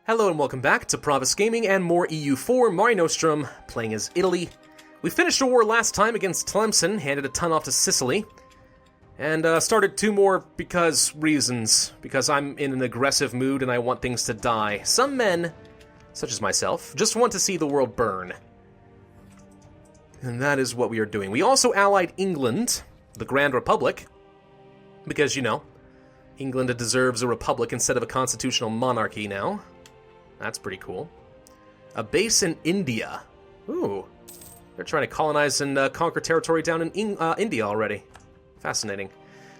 Hello and welcome back to Pravus Gaming and more EU4 Mare Nostrum, playing as Italy. We finished a war last time against Tlemcen, handed a ton off to Sicily, and started two more because I'm in an aggressive mood and I want things to die. Some men, such as myself, just want to see the world burn. And that is what we are doing. We also allied England, the Grand Republic, because, you know, England deserves a republic instead of a constitutional monarchy now. That's pretty cool. A base in India. Ooh. They're trying to colonize and conquer territory down in India already. Fascinating.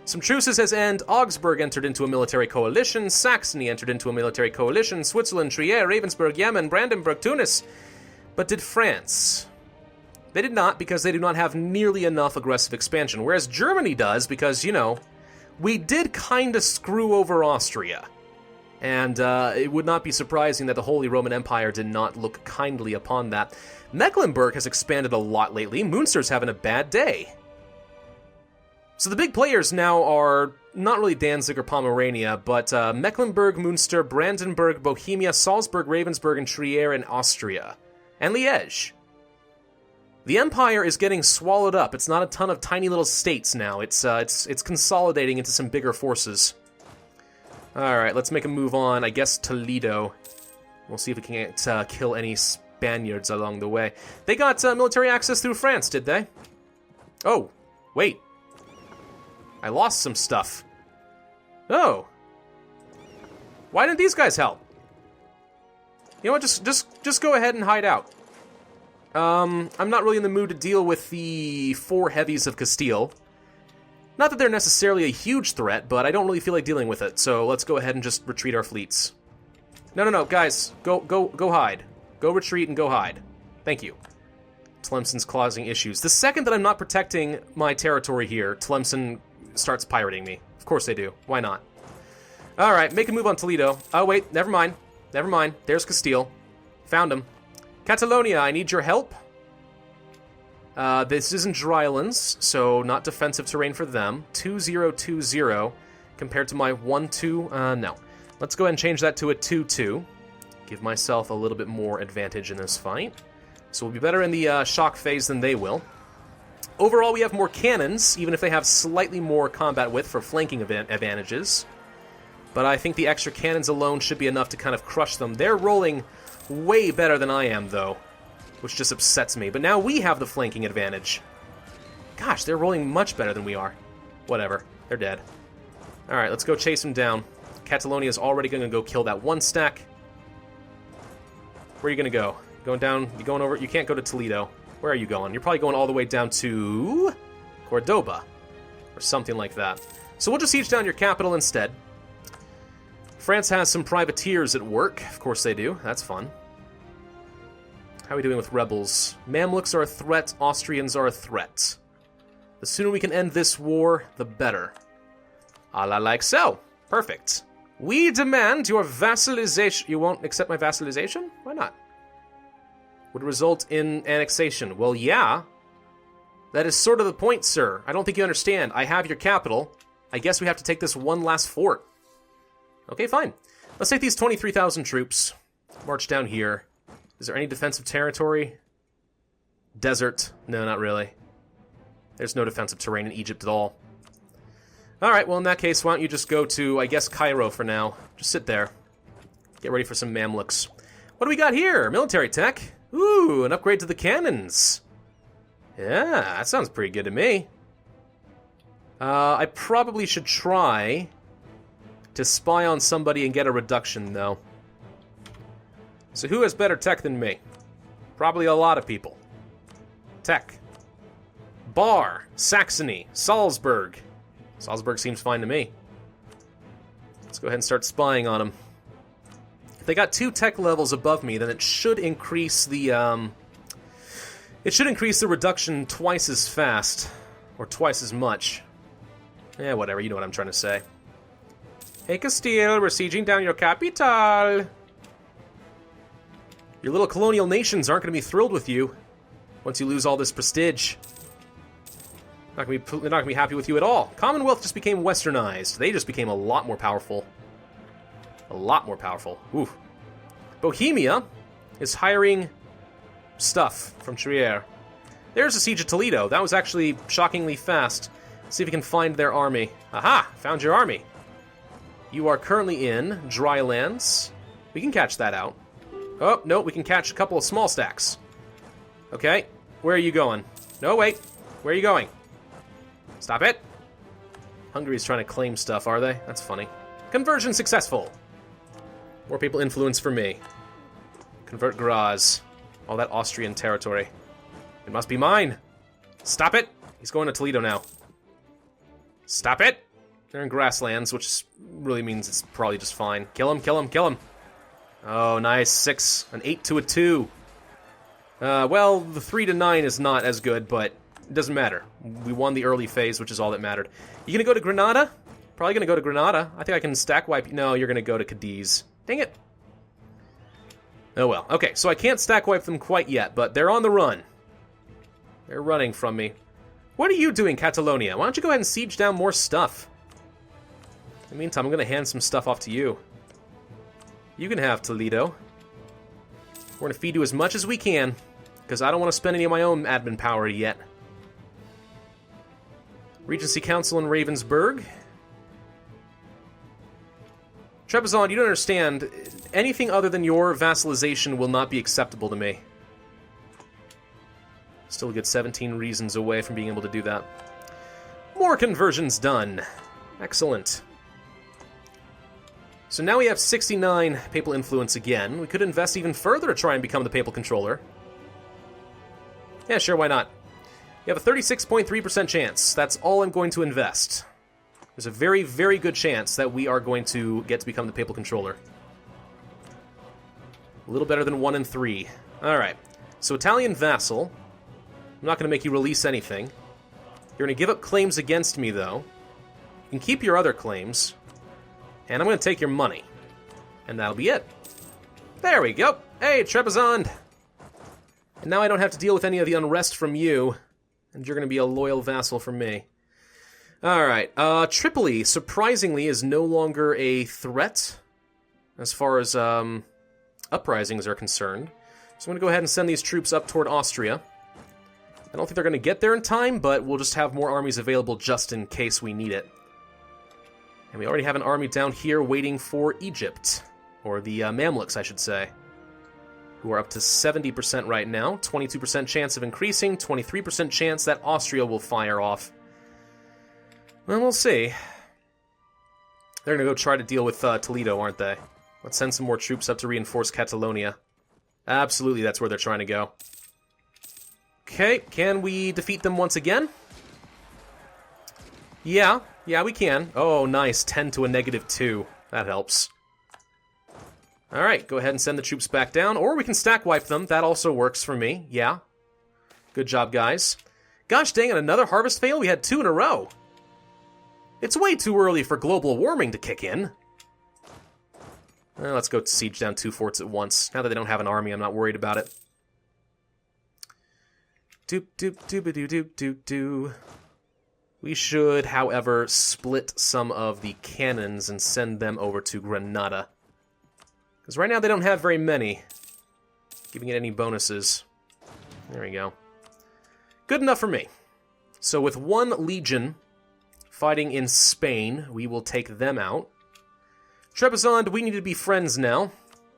Some truces has ended. Augsburg entered into a military coalition. Saxony entered into a military coalition. Switzerland, Trier, Ravensburg, Yemen, Brandenburg, Tunis. But did France? They did not, because they do not have nearly enough aggressive expansion. Whereas Germany does, because, you know, we did kind of screw over Austria. And it would not be surprising that the Holy Roman Empire did not look kindly upon that. Mecklenburg has expanded a lot lately. Munster's having a bad day. So the big players now are not really Danzig or Pomerania, but Mecklenburg, Munster, Brandenburg, Bohemia, Salzburg, Ravensburg, and Trier in Austria. And Liège. The empire is getting swallowed up. It's not a ton of tiny little states now. It's consolidating into some bigger forces. Alright, let's make a move on, I guess, Toledo. We'll see if we can't kill any Spaniards along the way. They got military access through France, did they? Oh, wait. I lost some stuff. Oh. Why didn't these guys help? You know what, just go ahead and hide out. I'm not really in the mood to deal with the 4 heavies of Castile. Not that they're necessarily a huge threat, but I don't really feel like dealing with it, so let's go ahead and just retreat our fleets. No, guys, go hide. Go retreat and go hide. Thank you. Tlemcen's causing issues. The second that I'm not protecting my territory here, Tlemcen starts pirating me. Of course they do. Why not? Alright, make a move on Toledo. Oh, wait, never mind. Never mind. There's Castile. Found him. Catalonia, I need your help. This isn't drylands, so not defensive terrain for them. 2-0-2-0 compared to my 1-2. No. Let's go ahead and change that to a 2-2. Give myself a little bit more advantage in this fight. So we'll be better in the shock phase than they will. Overall, we have more cannons, even if they have slightly more combat width for flanking advantages. But I think the extra cannons alone should be enough to kind of crush them. They're rolling way better than I am, though, which just upsets me. But now we have the flanking advantage. Gosh, they're rolling much better than we are. Whatever. They're dead. Alright, let's go chase them down. Catalonia's already going to go kill that one stack. Where are you going to go? Going down? You going over? You can't go to Toledo. Where are you going? You're probably going all the way down to Cordoba. Or something like that. So we'll just siege down your capital instead. France has some privateers at work. Of course they do. That's fun. How are we doing with rebels? Mamluks are a threat. Austrians are a threat. The sooner we can end this war, the better. A la like so. Perfect. We demand your vassalization. You won't accept my vassalization? Why not? Would result in annexation. Well, yeah. That is sort of the point, sir. I don't think you understand. I have your capital. I guess we have to take this one last fort. Okay, fine. Let's take these 23,000 troops. March down here. Is there any defensive territory? Desert. No, not really. There's no defensive terrain in Egypt at all. Alright, well in that case, why don't you just go to, I guess, Cairo for now. Just sit there. Get ready for some Mamluks. What do we got here? Military tech. Ooh, an upgrade to the cannons. Yeah, that sounds pretty good to me. I probably should try to spy on somebody and get a reduction, though. So who has better tech than me? Probably a lot of people. Tech. Bar. Saxony. Salzburg. Salzburg seems fine to me. Let's go ahead and start spying on them. If they got 2 tech levels above me, then it should increase the, reduction twice as fast. Or twice as much. Eh, whatever, you know what I'm trying to say. Hey, Castile, we're sieging down your capital. Your little colonial nations aren't going to be thrilled with you once you lose all this prestige. They're not going to be happy with you at all. Commonwealth just became westernized. They just became a lot more powerful. A lot more powerful. Oof. Bohemia is hiring stuff from Trier. There's the Siege of Toledo. That was actually shockingly fast. See if we can find their army. Aha! Found your army. You are currently in dry lands. We can catch that out. Oh, no, we can catch a couple of small stacks. Okay, where are you going? No, wait. Where are you going? Stop it. Hungary's trying to claim stuff, are they? That's funny. Conversion successful. More people influence for me. Convert Graz. All that Austrian territory. It must be mine. Stop it. He's going to Toledo now. Stop it. They're in grasslands, which really means it's probably just fine. Kill him, kill him, kill him. Oh, nice. 6. An 8 to a 2. Well, the 3 to 9 is not as good, but it doesn't matter. We won the early phase, which is all that mattered. You gonna go to Granada? Probably gonna go to Granada. I think I can stack wipe. No, you're gonna go to Cadiz. Dang it. Oh well. Okay, so I can't stack wipe them quite yet, but they're on the run. They're running from me. What are you doing, Catalonia? Why don't you go ahead and siege down more stuff? In the meantime, I'm gonna hand some stuff off to you. You can have Toledo. We're gonna feed you as much as we can, because I don't want to spend any of my own admin power yet. Regency Council in Ravensburg. Trebizond, you don't understand. Anything other than your vassalization will not be acceptable to me. Still a good 17 reasons away from being able to do that. More conversions done. Excellent. So now we have 69 papal influence again. We could invest even further to try and become the papal controller. Yeah, sure, why not? You have a 36.3% chance. That's all I'm going to invest. There's a very, very good chance that we are going to get to become the papal controller. A little better than 1 in 3. Alright. So Italian vassal. I'm not going to make you release anything. You're going to give up claims against me, though. You can keep your other claims. And I'm going to take your money. And that'll be it. There we go. Hey, Trebizond. And now I don't have to deal with any of the unrest from you. And you're going to be a loyal vassal from me. Alright. Tripoli, surprisingly, is no longer a threat. As far as uprisings are concerned. So I'm going to go ahead and send these troops up toward Austria. I don't think they're going to get there in time, but we'll just have more armies available just in case we need it. And we already have an army down here waiting for Egypt. Or the Mamluks, I should say. Who are up to 70% right now. 22% chance of increasing. 23% chance that Austria will fire off. Well, we'll see. They're going to go try to deal with Toledo, aren't they? Let's send some more troops up to reinforce Catalonia. Absolutely, that's where they're trying to go. Okay, can we defeat them once again? Yeah, we can. Oh, nice. 10 to a -2. That helps. Alright, go ahead and send the troops back down. Or we can stack wipe them. That also works for me. Yeah. Good job, guys. Gosh dang it, another harvest fail? We had 2 in a row. It's way too early for global warming to kick in. Well, let's go siege down 2 forts at once. Now that they don't have an army, I'm not worried about it. Doop doop doop doop doop doop. We should, however, split some of the cannons and send them over to Granada. Because right now they don't have very many. Giving it any bonuses. There we go. Good enough for me. So with 1 legion fighting in Spain, we will take them out. Trebizond, we need to be friends now.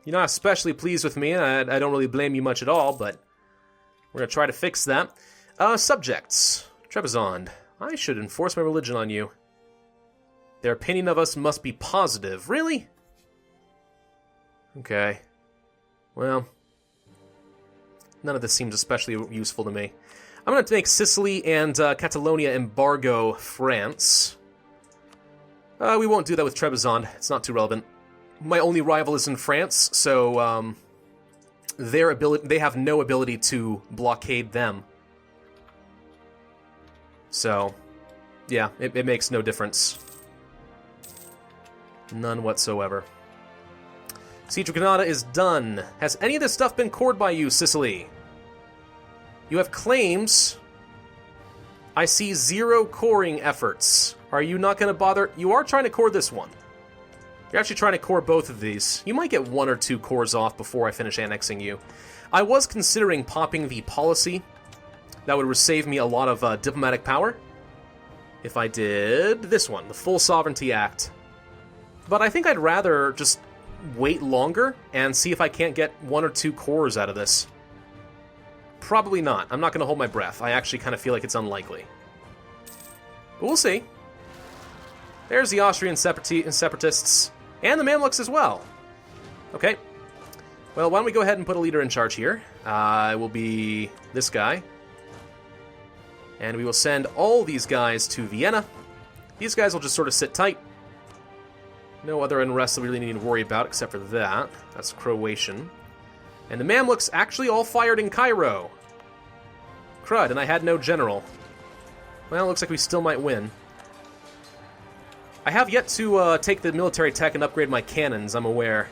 You're not especially pleased with me, and I don't really blame you much at all, but we're going to try to fix that. Subjects. Trebizond, I should enforce my religion on you. Their opinion of us must be positive. Really? Okay. Well, none of this seems especially useful to me. I'm going to make Sicily and Catalonia embargo France. We won't do that with Trebizond. It's not too relevant. My only rival is in France, so they have no ability to blockade them. So, yeah, it makes no difference. None whatsoever. Siege of Granada is done. Has any of this stuff been cored by you, Sicily? You have claims. I see 0 coring efforts. Are you not going to bother? You are trying to core this one. You're actually trying to core both of these. You might get 1 or 2 cores off before I finish annexing you. I was considering popping the policy. That would save me a lot of diplomatic power. If I did this one, the Full Sovereignty Act. But I think I'd rather just wait longer and see if I can't get 1 or 2 cores out of this. Probably not. I'm not going to hold my breath. I actually kind of feel like it's unlikely. But we'll see. There's the Austrian separatists. And the Mamluks as well. Okay. Well, why don't we go ahead and put a leader in charge here. It will be this guy. And we will send all these guys to Vienna. These guys will just sort of sit tight. No other unrest that we really need to worry about except for that. That's Croatian. And the Mamluks actually all fired in Cairo. Crud, and I had no general. Well, it looks like we still might win. I have yet to take the military tech and upgrade my cannons, I'm aware.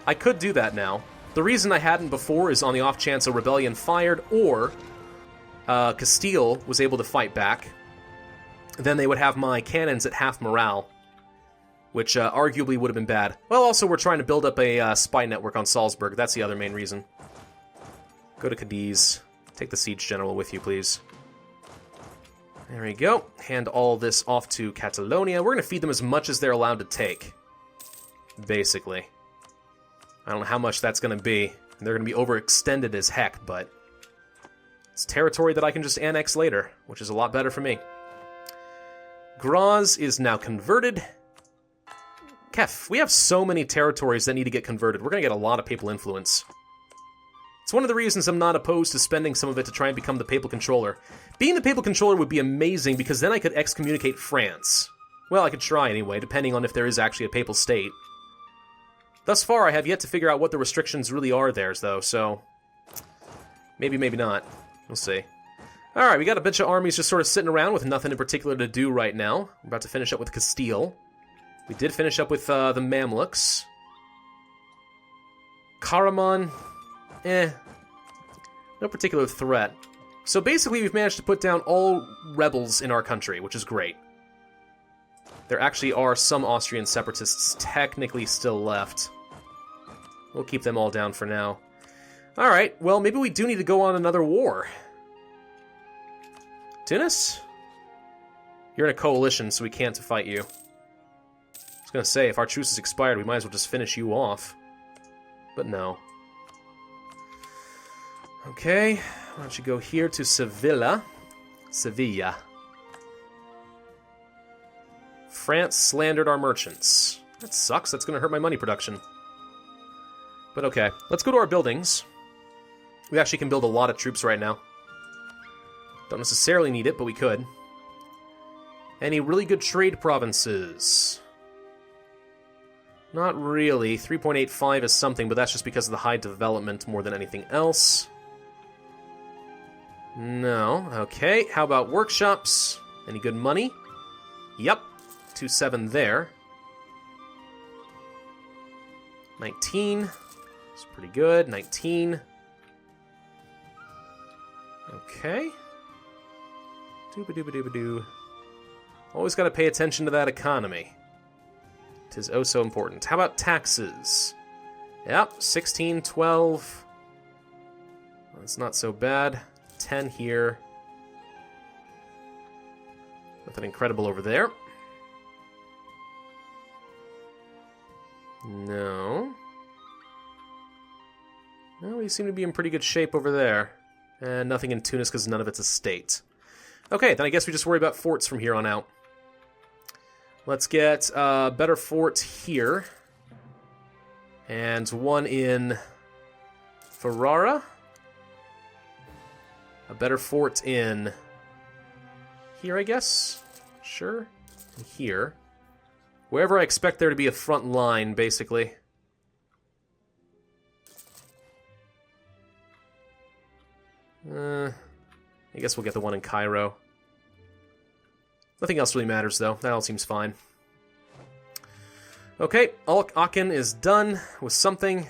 I could do that now. The reason I hadn't before is on the off chance a rebellion fired, or Castile was able to fight back. Then they would have my cannons at half morale, which arguably would have been bad. Well, also, we're trying to build up a spy network on Salzburg. That's the other main reason. Go to Cadiz. Take the siege general with you, please. There we go. Hand all this off to Catalonia. We're going to feed them as much as they're allowed to take. Basically. I don't know how much that's going to be. They're going to be overextended as heck, but it's territory that I can just annex later, which is a lot better for me. Graz is now converted. Kef, we have so many territories that need to get converted. We're going to get a lot of papal influence. It's one of the reasons I'm not opposed to spending some of it to try and become the papal controller. Being the papal controller would be amazing because then I could excommunicate France. Well, I could try anyway, depending on if there is actually a papal state. Thus far, I have yet to figure out what the restrictions really are there, though, so maybe, maybe not. We'll see. Alright, we got a bunch of armies just sort of sitting around with nothing in particular to do right now. We're about to finish up with Castile. We did finish up with the Mamluks. Karaman, no particular threat. So basically we've managed to put down all rebels in our country, which is great. There actually are some Austrian separatists technically still left. We'll keep them all down for now. Alright, well maybe we do need to go on another war. Tunis? You're in a coalition, so we can't fight you. I was gonna say, if our truce is expired, we might as well just finish you off. But no. Okay, why don't you go here to Sevilla. Sevilla. France slandered our merchants. That sucks, that's gonna hurt my money production. But okay, let's go to our buildings. We actually can build a lot of troops right now. Don't necessarily need it, but we could. Any really good trade provinces? Not really. 3.85 is something, but that's just because of the high development more than anything else. No. Okay, how about workshops? Any good money? Yep. 2.7 there. 19. It's pretty good. 19. Okay. Dooba-dooba-dooba-doo. Always got to pay attention to that economy. It is oh so important. How about taxes? Yep, 16, 12. That's not so bad. 10 here. Nothing incredible over there. No. No, we seem to be in pretty good shape over there. And nothing in Tunis because none of it's a state. Okay, then I guess we just worry about forts from here on out. Let's get a better fort here. And one in Ferrara. A better fort in here, I guess. Sure. And here. Wherever I expect there to be a front line, basically. I guess we'll get the one in Cairo. Nothing else really matters, though. That all seems fine. Okay, Aachen is done with something.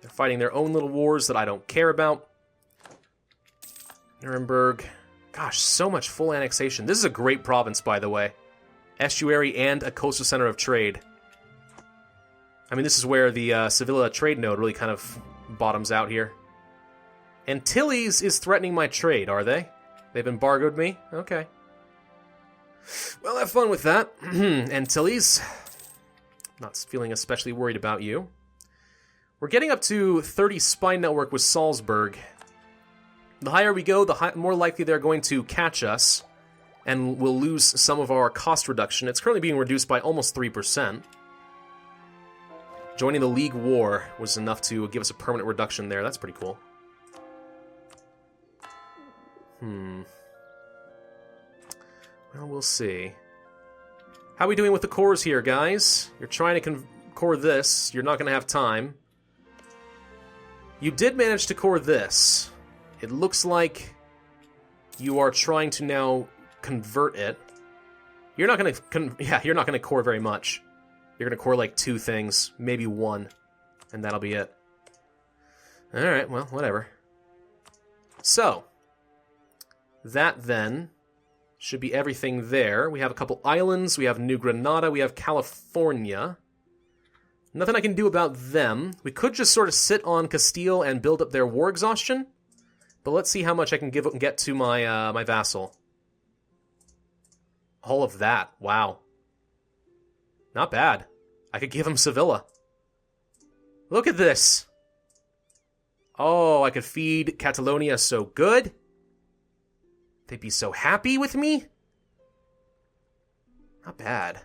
They're fighting their own little wars that I don't care about. Nuremberg. Gosh, so much full annexation. This is a great province, by the way. Estuary and a coastal center of trade. I mean, this is where the Sevilla trade node really kind of bottoms out here. Antilles is threatening my trade, are they? They've embargoed me? Okay. Well, have fun with that. Antilles. Not feeling especially worried about you. We're getting up to 30 spy network with Salzburg. The higher we go, the more likely they're going to catch us, and we'll lose some of our cost reduction. It's currently being reduced by almost 3%. Joining the League War was enough to give us a permanent reduction there. That's pretty cool. Well, we'll see. How are we doing with the cores here, guys? You're trying to core this. You're not going to have time. You did manage to core this. It looks like you are trying to now convert it. You're not going to you're not going to core very much. You're going to core like 2 things, maybe 1, and that'll be it. All right, well, whatever. So, that then should be everything there. We have a couple islands. We have New Granada. We have California. Nothing I can do about them. We could just sort of sit on Castile and build up their war exhaustion. But let's see how much I can get to my my vassal. All of that. Wow. Not bad. I could give him Sevilla. Look at this. Oh, I could feed Catalonia so good. They'd be so happy with me. Not bad.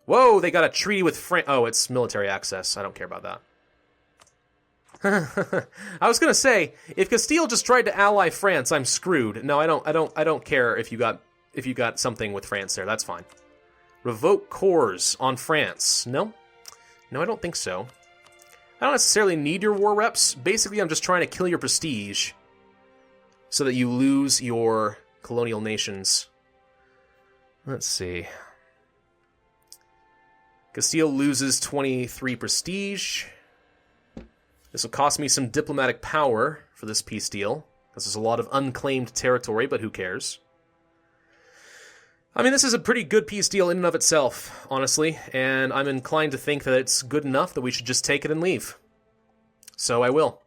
Whoa, they got a treaty with France. Oh, it's military access. I don't care about that. I was gonna say, if Castile just tried to ally France, I'm screwed. No, I don't care if you got something with France there. That's fine. Revoke cores on France. No, I don't think so. I don't necessarily need your war reps. Basically, I'm just trying to kill your prestige, so that you lose your colonial nations. Let's see. Castile loses 23 prestige. This will cost me some diplomatic power for this peace deal, because there's a lot of unclaimed territory, but who cares? I mean, this is a pretty good peace deal in and of itself, honestly, and I'm inclined to think that it's good enough that we should just take it and leave. So I will.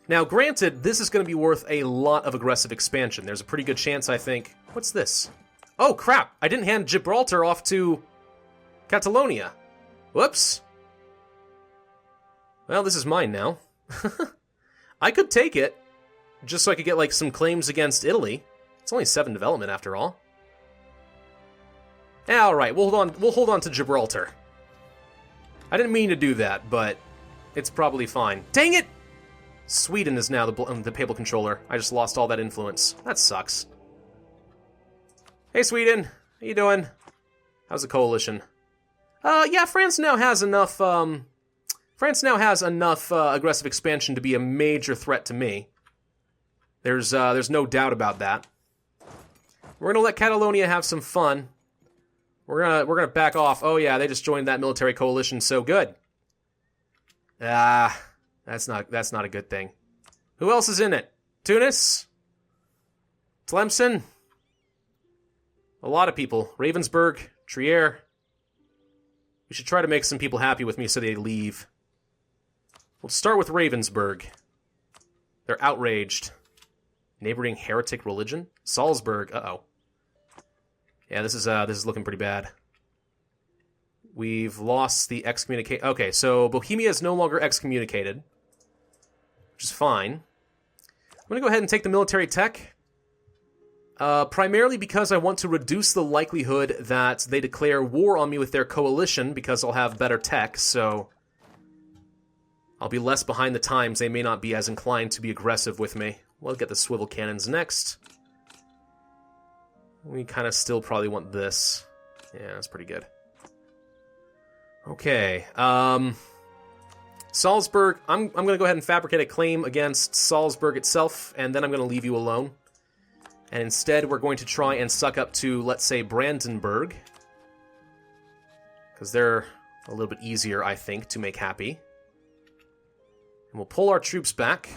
Now, granted, this is going to be worth a lot of aggressive expansion. There's a pretty good chance, I think... What's this? Oh, crap! I didn't hand Gibraltar off to Catalonia. Whoops. Well, this is mine now. I could take it, just so I could get, like, some claims against Italy. It's only 7 development, after all. Alright, we'll hold on to Gibraltar. I didn't mean to do that, but it's probably fine. Dang it! Sweden is now the papal controller. I just lost all that influence. That sucks. Hey, Sweden. How you doing? How's the coalition? Yeah, France now has enough, aggressive expansion to be a major threat to me. There's no doubt about that. We're gonna let Catalonia have some fun. We're gonna back off. Oh yeah, they just joined that military coalition, so good. That's not a good thing. Who else is in it? Tunis? Tlemcen? A lot of people. Ravensburg, Trier. We should try to make some people happy with me so they leave. We'll start with Ravensburg. They're outraged. Neighboring heretic religion? Salzburg. Uh-oh. Yeah, this is looking pretty bad. We've lost the excommunicate. Okay, so Bohemia is no longer excommunicated, which is fine. I'm going to go ahead and take the military tech. Primarily because I want to reduce the likelihood that they declare war on me with their coalition, because I'll have better tech, so I'll be less behind the times. They may not be as inclined to be aggressive with me. We'll get the swivel cannons next. We kind of still probably want this. Yeah, that's pretty good. Okay, Salzburg, I'm going to go ahead and fabricate a claim against Salzburg itself, and then I'm going to leave you alone. And instead, we're going to try and suck up to, let's say, Brandenburg. Because they're a little bit easier, I think, to make happy. And we'll pull our troops back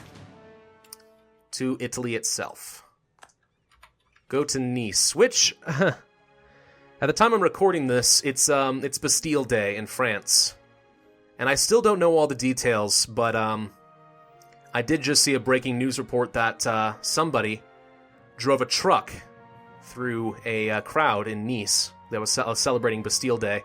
to Italy itself. Go to Nice, which... At the time I'm recording this, it's Bastille Day in France. And I still don't know all the details, but I did just see a breaking news report that somebody drove a truck through a crowd in Nice that was celebrating Bastille Day.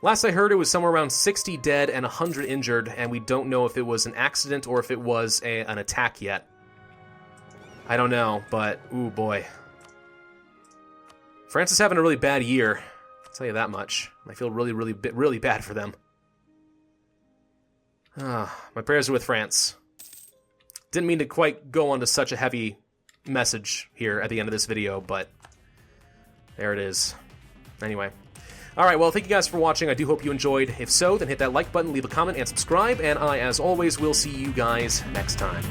Last I heard, it was somewhere around 60 dead and 100 injured, and we don't know if it was an accident or if it was an attack yet. I don't know, but ooh boy. France is having a really bad year, I'll tell you that much. I feel really bad for them. My prayers are with France. Didn't mean to quite go on to such a heavy message here at the end of this video, but there it is. Anyway. Alright, well, thank you guys for watching. I do hope you enjoyed. If so, then hit that like button, leave a comment, and subscribe, and I, as always, will see you guys next time.